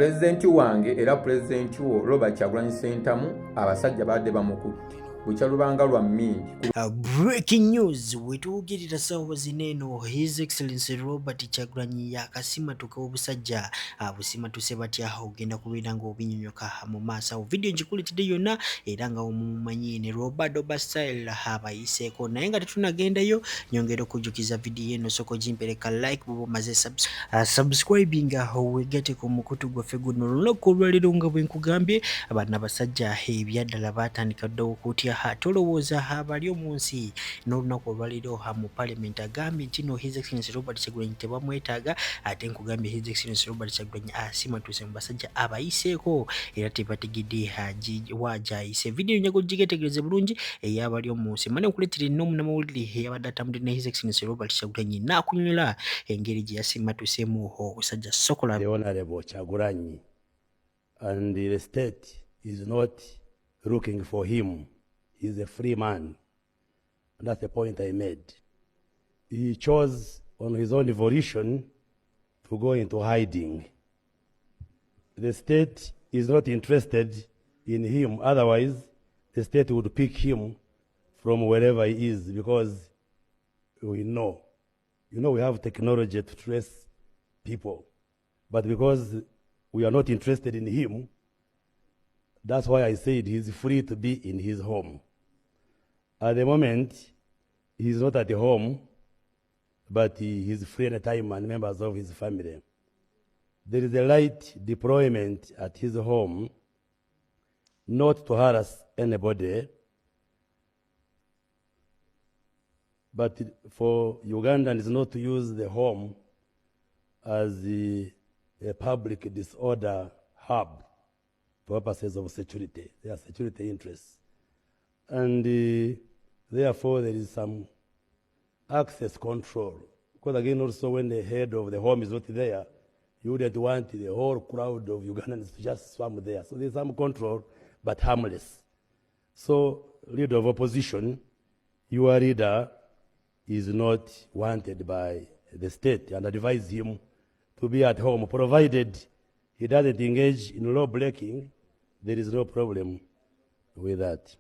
President wange era president wo Robert Kyagulanyi Ssentamu abasajja badde bamukutte bukyalubanga lwa mingi. Breaking news wetuugirira ssaawa zineno His Excellency Robert Kyagulanyi yakasimatuka obusajja busimatuse batya ogenda kubeera nga obinyonyoka mu maaso. Video ngikuletedde yonna era nga omumanyi ne Robert Oba style abayiseeko naye nga tetunagendayo nyongera okujjukiza video eno soko gimpereka like bobo maze subscribing wegate ku mukutu gwaffe guno olunaku olwaleero nga bwe nkugambye abaana basajja ebyaddala batandika dda okutya tolowooza abali omu nsi n'olunaku olwaleero mu parliament agambye nti no His Excellency Robert Kyagulanyi tebamwetaaga ate nkugambye His Excellency Robert Kyagulanyi asimatuse mu basajja abayiseeko era tebategedde waajayise. Video nyago gigetegereze bulungi ey'abali omu nsi mane nkuleetera ennomu n'amawulire eyabadde atambudde ne His Excellency Robert Kyagulanyi n'akunyonyola engeri gye yasimatusemu obusajja sokola. The Honorable Kyagulanyi and the state is not looking for him. He's a free man. And that's the point I made. He chose on his own volition to go into hiding. The state is not interested in him. Otherwise, the state would pick him from wherever he is because we know. We have technology to trace people. But because we are not interested in him, that's why I said he's free to be in his home. At the moment, he's not at the home, but he's free anytime and members of his family. There is a light deployment at his home, not to harass anybody, but for Ugandans not to use the home as a public disorder hub for purposes of security. There are security interests. And therefore, there is some access control. Because again, also when the head of the home is not there, you wouldn't want the whole crowd of Ugandans to just swim there. So there's some control, but harmless. So, leader of opposition, your leader is not wanted by the state and advise him to be at home, provided he doesn't engage in law breaking. There is no problem with that.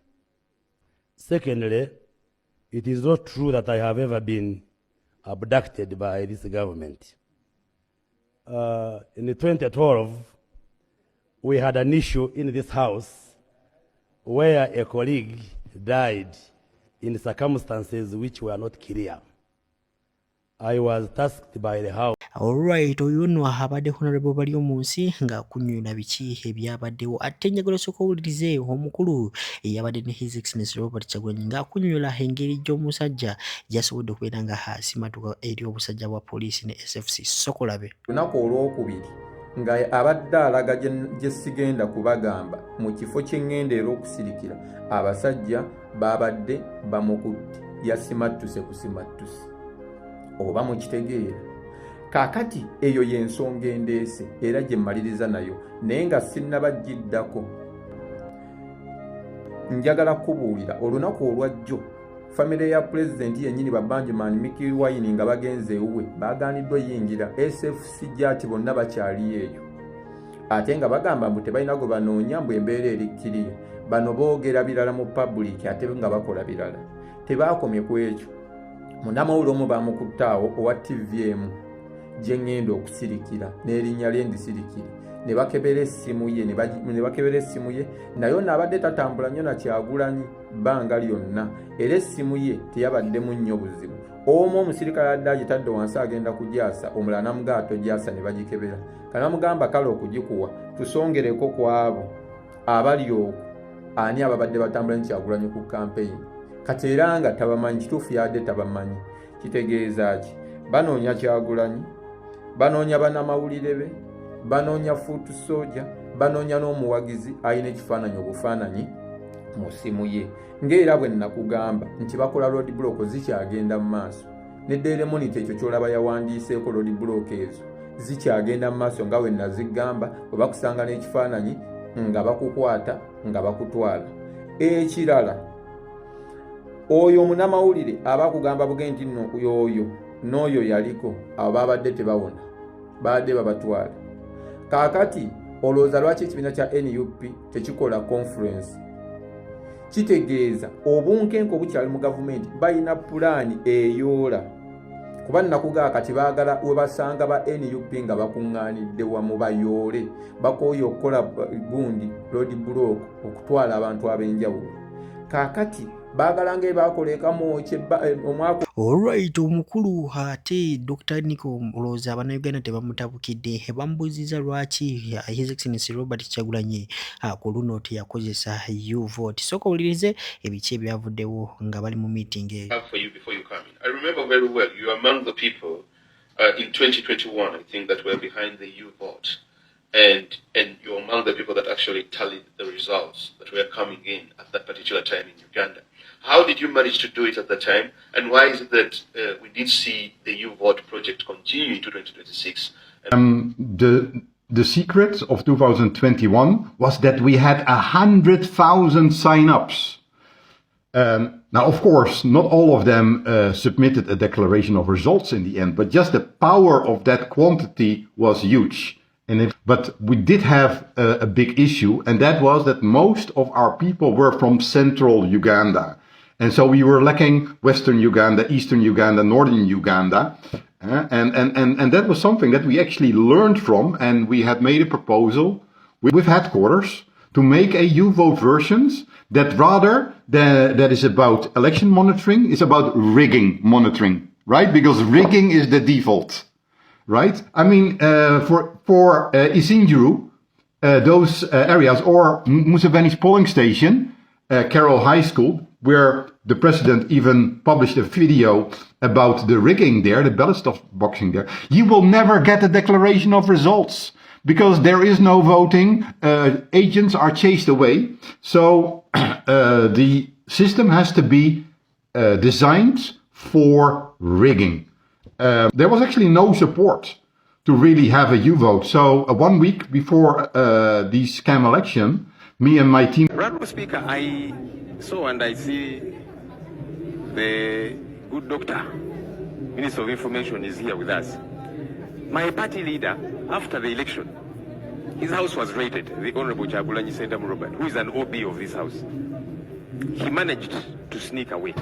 Secondly, it is not true that I have ever been abducted by this government. In 2012, we had an issue in this house where a colleague died in circumstances which were not clear. I was tasked by the house. Alright, oyo nno abadde Honorable bali omu nsi nga kunyonyola biki ebyabaddewo ate njagala osooka owulirize omukulu eyabadde ne His Excellency Robert Kyagulanyi ng'akunyonyola engeri gy'omusajja gy'asobodde okubeera nga asimatuka eri obusajja bwa poliisi ne SFC sokolabe. Lunaku olwokubiri nga abadde alaga gye sigenda kubagamba mu kifo kye ŋŋenda era okusirikira abasajja babadde bamukutte yasimattuse kusimattuse oba mukitegeera. Kakati eyo y'ensonga endeese era gye mmaliriza nayo naye nga sinnabagiddako. Njagala kubuulira olunaku olwajjo famire ya pulezidenti yennyini Benjamin Bobi Wine nga bagenze ewuwe baagaaniddwa yingira SFC gyati bonna bakyali eyo ate nga bagamba mbu tebalina gwe banoonya mbu embeera erikkiriye. Bano boogera birala mu public ate nga bakola birala. Tebaakomye ku ekyo. Munnamawulire omu bamukutte awo owa TVM gye ŋŋenda okusirikira n'erinnya lye ndisirikire ne bakebera essimu ye naye n'abadde tatambula nnyo na Kyagulanyi bbanga lyonna era essimu ye teyabaddemu nnyo buzibu. Omu omusirikale adde agitadde wansi agenda kugyasa omulala namugaa togyasa ne bagikebera. Kanamugamba kale okugikuwa tusongereko ku abo abali okwo ani ababadde batambula ne Kyagulanyi ku campaign kati era nga tabamanyi kituufu yadde tabamanyi. Kitegeeza ki? Banoonya Kyagulanyi, banoonya bannamawulire be, banoonya fuutu soja, banoonya n'omuwagizi ayina ekifaananyi obufaananyi mu ssimu ye. Ng'era bwe nnakugamba nti bakola road block zikyagenda mu maaso. Ne Daily Monitor ekyo ky'olaba yawandiiseeko road block ezo zikyagenda mu maaso nga bwe nazigamba bwe bakusanga n'ekifaananyi nga bakukwata nga bakutwala. Ekirala oyo munnamawulire abakugamba buge nti nno yoyo n'oyo yaliko abo babadde tebawona badde babatwala. Kaakati olowooza lwaki ekibiina kya NUP tekikola conference? Kitegeeza obunkenke obukyali mu gavumenti balina pulaani eyoola, kuba nakugaa kati baagala we basanga ba NUP nga bakuŋŋaanidde wamu bayoole, bakooye okukola gundi road block okutwala abantu ab'enjawulo. Kaakati baagala ng'ebaakolekamu omwaka. Alright, omukulu ate Dr. Nico Olowooza Abannayuganda tebamutabukidde, bamubuuziza lwaki His Excellency Robert Kyagulanyi ku luno teyakozesa U-vote. Sooka owulirize ebiki ebyavuddewo nga bali mu meeting eyo. For you before you come in. I remember very well, you were among the people in 2021, I think, that were behind the U-vote. And you're among the people that actually tallied the results that were coming in at that particular time in Uganda. How did you manage to do it at that time? And why is it that we did see the U-vote project continue into 2026? The secret of 2021 was that we had 100,000 sign-ups. Now, of course, not all of them submitted a declaration of results in the end, but just the power of that quantity was huge. But we did have a big issue, and that was that most of our people were from central Uganda. And so we were lacking Western Uganda, Eastern Uganda, Northern Uganda. And that was something that we actually learned from, and we had made a proposal with headquarters to make a U-vote versions that rather that is about election monitoring, is about rigging monitoring, right? Because rigging is the default. Right? I mean, for Isinjuru, those areas, or Museveni's polling station, Carroll High School, where the president even published a video about the rigging there, the ballot stuff boxing there, you will never get a declaration of results because there is no voting. Agents are chased away. So the system has to be designed for rigging. There was actually no support to really have a U-vote. So 1 week before the scam election, me and my team... Honourable Speaker, I saw and I see the good doctor, Minister of Information, is here with us. My party leader, after the election, his house was raided, the Honourable Kyagulanyi Ssentamu Robert, who is an OB of this house. He managed to sneak away.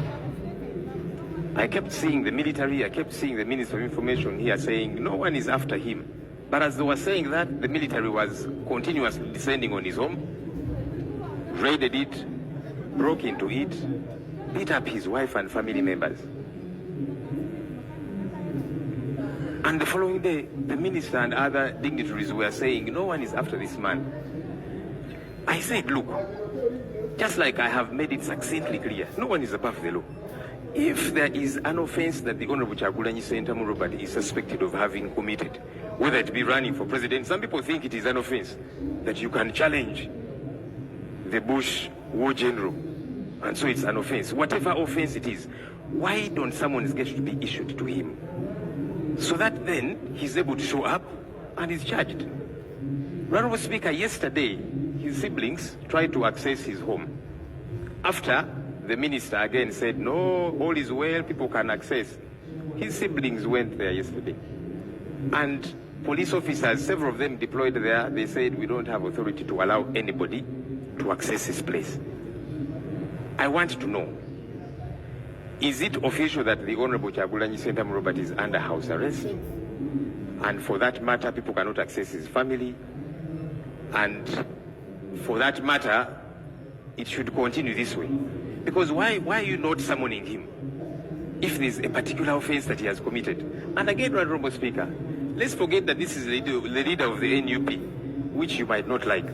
I kept seeing the military, I kept seeing the Minister of Information here saying no one is after him. But as they were saying that, the military was continuously descending on his home, raided it, broke into it, beat up his wife and family members. And the following day, the minister and other dignitaries were saying no one is after this man. I said, look, just like I have made it succinctly clear, no one is above the law. If there is an offense that the Honorable Kyagulanyi Ssentamu Robert is suspected of having committed, whether it be running for president, some people think it is an offense that you can challenge the Bush war general, and so it's an offense. Whatever offense it is, why don't summons get to be issued to him? So that then he's able to show up and is charged. Honorable Speaker, yesterday his siblings tried to access his home. After the minister again said, no, all is well, people can access. His siblings went there yesterday. And police officers, several of them deployed there, they said, we don't have authority to allow anybody to access his place. I want to know, is it official that the Honorable Kyagulanyi Ssentamu Robert is under house arrest? And for that matter, people cannot access his family? And for that matter, it should continue this way. Because why are you not summoning him if there's a particular offense that he has committed? And again, Honorable Speaker, let's forget that this is the leader of the NUP, which you might not like.